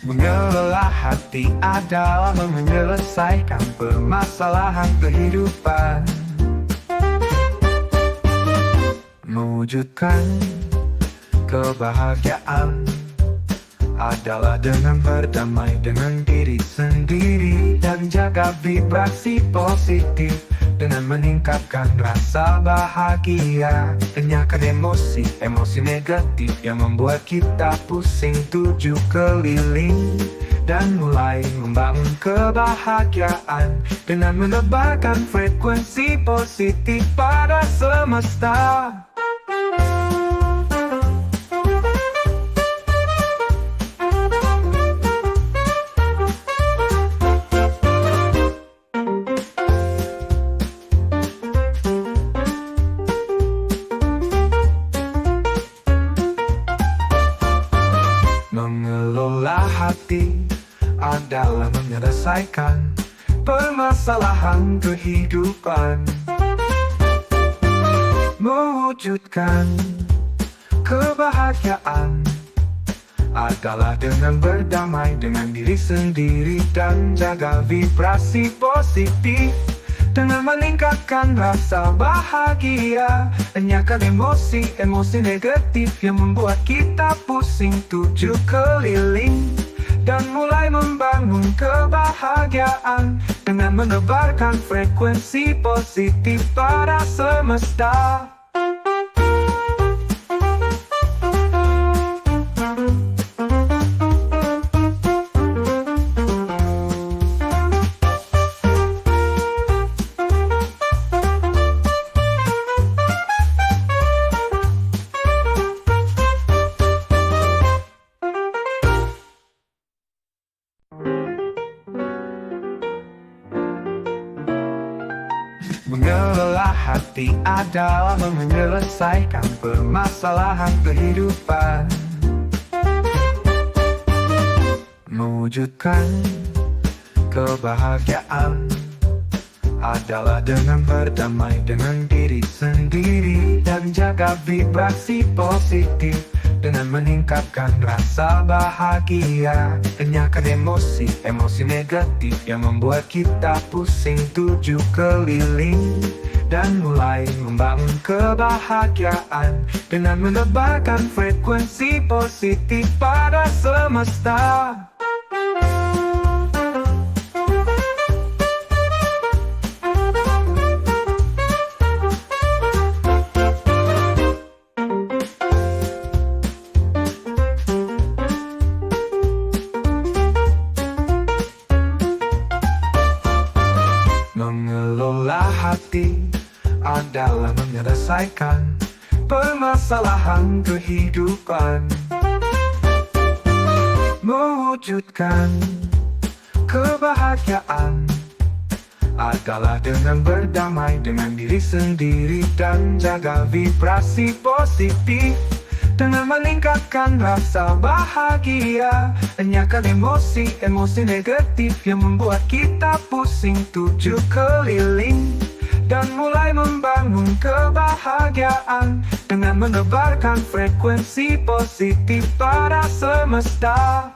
Mengelola hati adalah menyelesaikan permasalahan kehidupan, mewujudkan kebahagiaan adalah dengan berdamai dengan diri sendiri dan jaga vibrasi positif dengan meningkatkan rasa bahagia, enyahkan emosi negatif yang membuat kita pusing tujuh keliling, dan mulai membangun kebahagiaan dengan menebarkan frekuensi positif pada semesta. Mengelola hati adalah menyelesaikan permasalahan kehidupan, mewujudkan kebahagiaan adalah dengan berdamai dengan diri sendiri dan jaga vibrasi positif dengan meningkatkan rasa bahagia, enyahkan emosi negatif yang membuat kita pusing tujuh keliling, dan mulai membangun kebahagiaan dengan menebarkan frekuensi positif pada semesta. Mengelola hati adalah menyelesaikan permasalahan kehidupan, mewujudkan kebahagiaan adalah dengan berdamai dengan diri sendiri dan jaga vibrasi positif dengan meningkatkan rasa bahagia, enyahkan emosi negatif yang membuat kita pusing tujuh keliling, dan mulai membangun kebahagiaan dengan menebarkan frekuensi positif pada semesta. Mengelola hati adalah menyelesaikan permasalahan kehidupan, mewujudkan kebahagiaan adalah dengan berdamai dengan diri sendiri dan jaga vibrasi positif dengan meningkatkan rasa bahagia, enyahkan emosi negatif yang membuat kita pusing tujuh keliling, dan mulai membangun kebahagiaan dengan menebarkan frekuensi positif pada semesta.